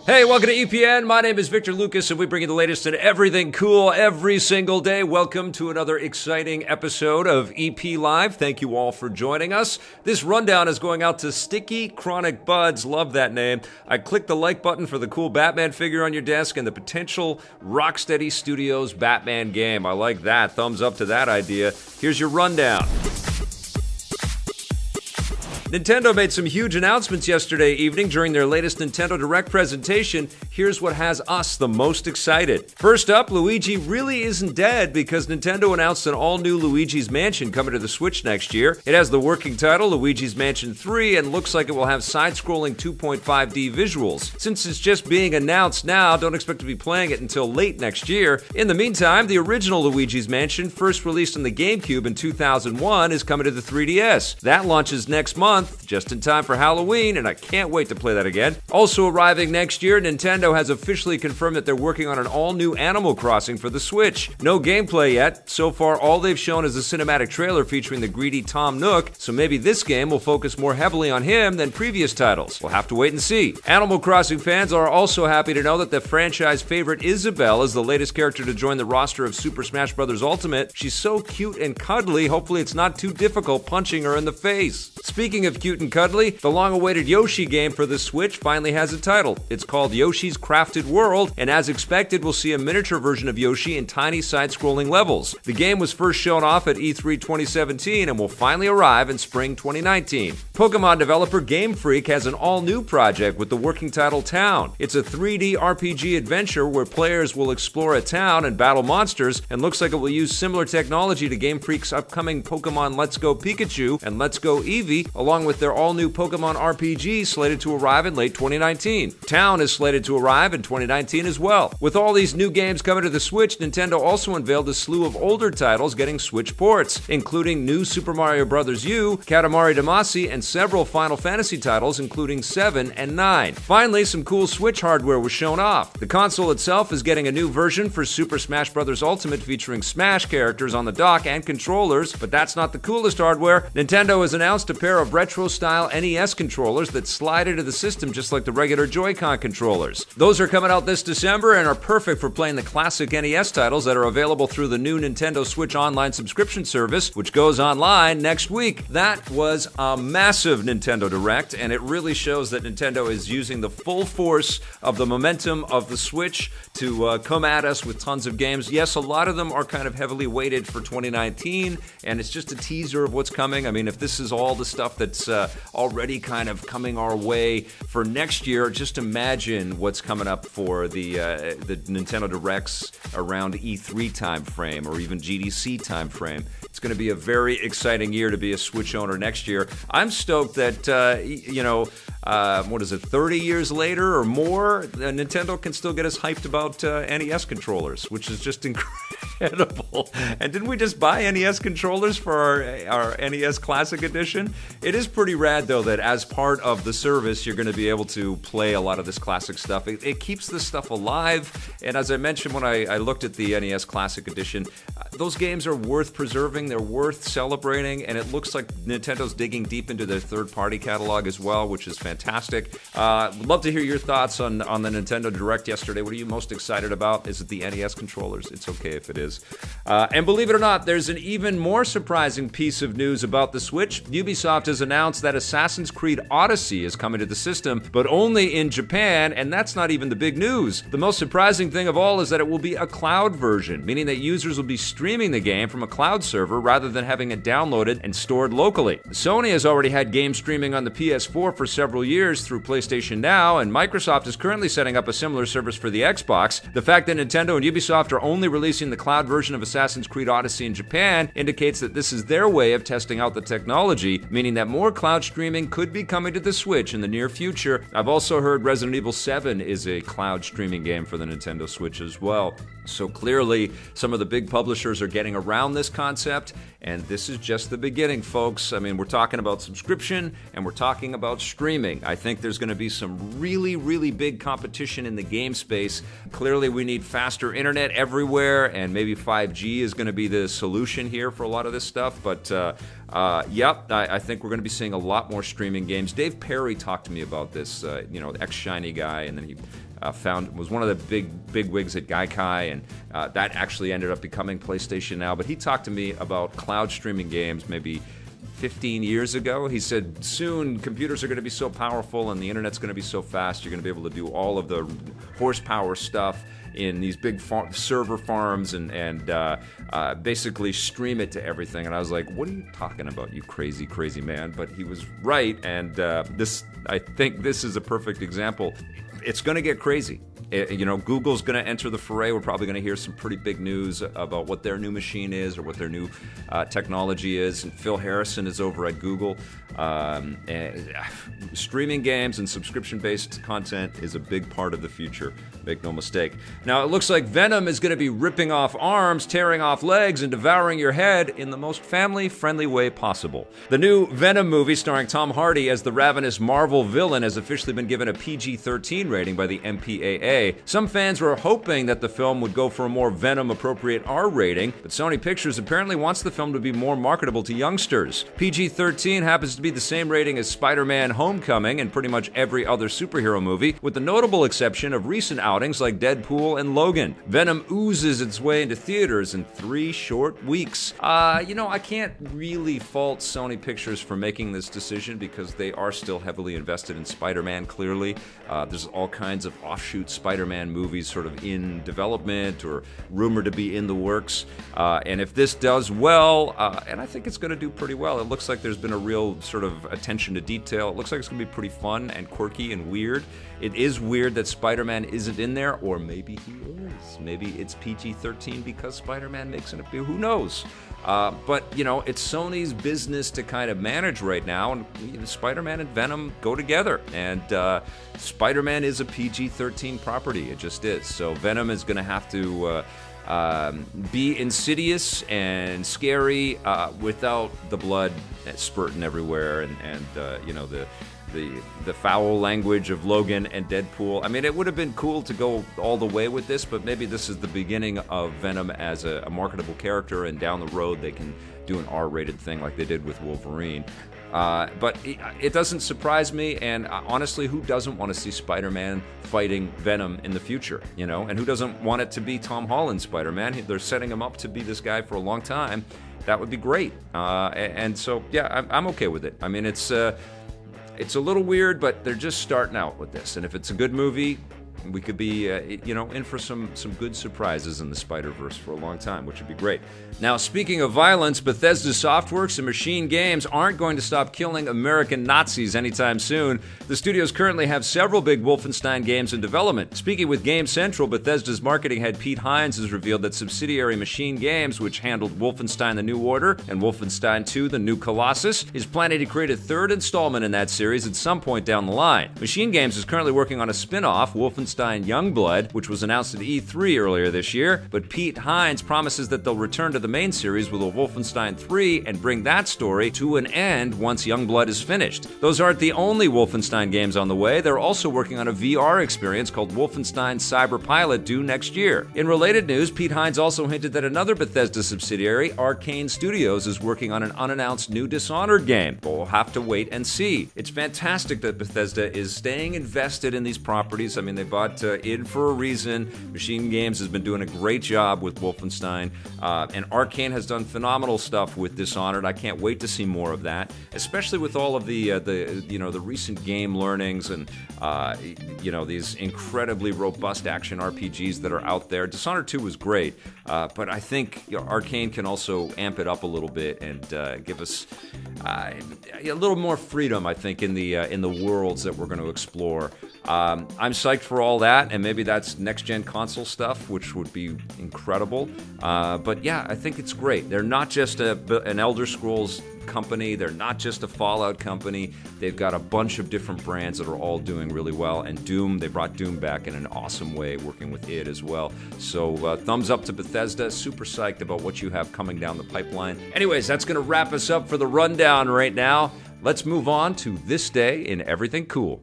Hey, welcome to EPN. My name is Victor Lucas, and we bring you the latest in everything cool every single day. Welcome to another exciting episode of EP Live. Thank you all for joining us. This rundown is going out to Sticky Chronic Buds. Love that name. I clicked the like button for the cool Batman figure on your desk and the potential Rocksteady Studios Batman game. I like that. Thumbs up to that idea. Here's your rundown. Nintendo made some huge announcements yesterday evening during their latest Nintendo Direct presentation. Here's what has us the most excited. First up, Luigi really isn't dead because Nintendo announced an all-new Luigi's Mansion coming to the Switch next year. It has the working title, Luigi's Mansion 3, and looks like it will have side-scrolling 2.5D visuals. Since it's just being announced now, don't expect to be playing it until late next year. In the meantime, the original Luigi's Mansion, first released on the GameCube in 2001, is coming to the 3DS. That launches next month, just in time for Halloween, and I can't wait to play that again. Also arriving next year, Nintendo has officially confirmed that they're working on an all-new Animal Crossing for the Switch. No gameplay yet. So far, all they've shown is a cinematic trailer featuring the greedy Tom Nook, so maybe this game will focus more heavily on him than previous titles. We'll have to wait and see. Animal Crossing fans are also happy to know that the franchise favorite Isabelle is the latest character to join the roster of Super Smash Bros. Ultimate. She's so cute and cuddly, hopefully it's not too difficult punching her in the face. Speaking of cute and cuddly, the long-awaited Yoshi game for the Switch finally has a title. It's called Yoshi's Crafted World, and as expected, we'll see a miniature version of Yoshi in tiny side-scrolling levels. The game was first shown off at E3 2017 and will finally arrive in spring 2019. Pokemon developer Game Freak has an all-new project with the working title Town. It's a 3D RPG adventure where players will explore a town and battle monsters, and looks like it will use similar technology to Game Freak's upcoming Pokemon Let's Go Pikachu and Let's Go Eevee, along with their all-new Pokemon RPG slated to arrive in late 2019. Town is slated to arrive in 2019 as well. With all these new games coming to the Switch, Nintendo also unveiled a slew of older titles getting Switch ports, including new Super Mario Bros. U, Katamari Damacy, and several Final Fantasy titles, including 7 and 9. Finally, some cool Switch hardware was shown off. The console itself is getting a new version for Super Smash Bros. Ultimate featuring Smash characters on the dock and controllers, but that's not the coolest hardware. Nintendo has announced a pair of retro-style NES controllers that slide into the system just like the regular Joy-Con controllers. Those are coming out this December and are perfect for playing the classic NES titles that are available through the new Nintendo Switch Online subscription service, which goes online next week. That was a massive Nintendo Direct, and it really shows that Nintendo is using the full force of the momentum of the Switch to come at us with tons of games. Yes, a lot of them are kind of heavily weighted for 2019, and it's just a teaser of what's coming. I mean, if this is all the stuff that's already kind of coming our way for next year, just imagine what's coming up for the Nintendo Directs around E3 timeframe or even GDC timeframe. It's going to be a very exciting year to be a Switch owner next year. I'm stoked that, 30 years later or more, Nintendo can still get us hyped about NES controllers, which is just incredible. And didn't we just buy NES controllers for our NES Classic Edition? It is pretty rad, though, that as part of the service, you're going to be able to play a lot of this classic stuff. It keeps this stuff alive, and as I mentioned when I looked at the NES Classic Edition, those games are worth preserving, they're worth celebrating, and it looks like Nintendo's digging deep into their third-party catalog as well, which is fantastic. Would love to hear your thoughts on the Nintendo Direct yesterday. What are you most excited about? Is it the NES controllers? It's okay if it is. And believe it or not, there's an even more surprising piece of news about the Switch. Ubisoft has announced that Assassin's Creed Odyssey is coming to the system, but only in Japan, and that's not even the big news. The most surprising thing of all is that it will be a cloud version, meaning that users will be streaming the game from a cloud server rather than having it downloaded and stored locally. Sony has already had game streaming on the PS4 for several years through PlayStation Now, and Microsoft is currently setting up a similar service for the Xbox. The fact that Nintendo and Ubisoft are only releasing the cloud version of Assassin's Creed Odyssey in Japan indicates that this is their way of testing out the technology, meaning that more cloud streaming could be coming to the Switch in the near future. I've also heard Resident Evil 7 is a cloud streaming game for the Nintendo Switch as well. So clearly, some of the big publishers are getting around this concept, and this is just the beginning, folks. I mean, we're talking about subscription, and we're talking about streaming. I think there's going to be some really, really big competition in the game space. Clearly, we need faster internet everywhere, and maybe 5G is going to be the solution here for a lot of this stuff, but Yep, I think we're going to be seeing a lot more streaming games. Dave Perry talked to me about this, the ex-Shiny guy, and then he was one of the big wigs at Gaikai, and that actually ended up becoming PlayStation Now. But he talked to me about cloud streaming games maybe 15 years ago. He said soon computers are going to be so powerful and the internet's going to be so fast, you're going to be able to do all of the horsepower stuff in these big server farms and basically stream it to everything. And I was like, what are you talking about, you crazy, crazy man? But he was right, and I think this is a perfect example. It's going to get crazy. Google's going to enter the fray. We're probably going to hear some pretty big news about what their new machine is or what their new technology is. And Phil Harrison is over at Google. Streaming games and subscription-based content is a big part of the future. Make no mistake. Now, it looks like Venom is going to be ripping off arms, tearing off legs, and devouring your head in the most family-friendly way possible. The new Venom movie starring Tom Hardy as the ravenous Marvel villain has officially been given a PG-13 rating by the MPAA. Some fans were hoping that the film would go for a more Venom-appropriate R rating, but Sony Pictures apparently wants the film to be more marketable to youngsters. PG-13 happens to be the same rating as Spider-Man Homecoming and pretty much every other superhero movie, with the notable exception of recent outings like Deadpool and Logan. Venom oozes its way into theaters in 3 short weeks. I can't really fault Sony Pictures for making this decision because they are still heavily invested in Spider-Man, clearly. There's all kinds of offshoot Spider-Man movies sort of in development or rumored to be in the works. And if this does well, and I think it's going to do pretty well, it looks like there's been a real sort of attention to detail. It looks like it's going to be pretty fun and quirky and weird. It is weird that Spider-Man isn't in there, or maybe he is. Maybe it's PG-13 because Spider-Man makes an appeal. Who knows? But it's Sony's business to kind of manage right now, and Spider-Man and Venom go together. And Spider-Man is a PG-13 property. It just is. So Venom is going to have to be insidious and scary without the blood spurting everywhere and the foul language of Logan and Deadpool. I mean, it would have been cool to go all the way with this, but maybe this is the beginning of Venom as a marketable character, and down the road they can do an R-rated thing like they did with Wolverine. But it doesn't surprise me, and honestly, who doesn't want to see Spider-Man fighting Venom in the future, And who doesn't want it to be Tom Holland's Spider-Man? They're setting him up to be this guy for a long time. That would be great. And so, yeah, I'm okay with it. I mean, it's a little weird, but they're just starting out with this. And if it's a good movie, we could be, in for some good surprises in the Spider-Verse for a long time, which would be great. Now, speaking of violence, Bethesda Softworks and MachineGames aren't going to stop killing American Nazis anytime soon. The studios currently have several big Wolfenstein games in development. Speaking with Game Central, Bethesda's marketing head Pete Hines has revealed that subsidiary MachineGames, which handled Wolfenstein: The New Order and Wolfenstein 2: The New Colossus, is planning to create a third installment in that series at some point down the line. MachineGames is currently working on a spin-off, Wolfenstein Youngblood, which was announced at E3 earlier this year, but Pete Hines promises that they'll return to the main series with a Wolfenstein 3 and bring that story to an end once Youngblood is finished. Those aren't the only Wolfenstein games on the way. They're also working on a VR experience called Wolfenstein Cyberpilot due next year. In related news, Pete Hines also hinted that another Bethesda subsidiary, Arcane Studios, is working on an unannounced new Dishonored game, but we'll have to wait and see. It's fantastic that Bethesda is staying invested in these properties. I mean, they bought in for a reason. MachineGames has been doing a great job with Wolfenstein, and Arcane has done phenomenal stuff with Dishonored. I can't wait to see more of that, especially with all of the recent game learnings and these incredibly robust action RPGs that are out there. Dishonored 2 was great, but I think Arcane can also amp it up a little bit and give us a little more freedom, I think, in the worlds that we're going to explore. I'm psyched for all that, and maybe that's next-gen console stuff, which would be incredible. But yeah, I think it's great. They're not just an Elder Scrolls company. They're not just a Fallout company. They've got a bunch of different brands that are all doing really well. And Doom, they brought Doom back in an awesome way, working with it as well. So thumbs up to Bethesda. Super psyched about what you have coming down the pipeline. Anyways, that's going to wrap us up for the rundown right now. Let's move on to this day in Everything Cool.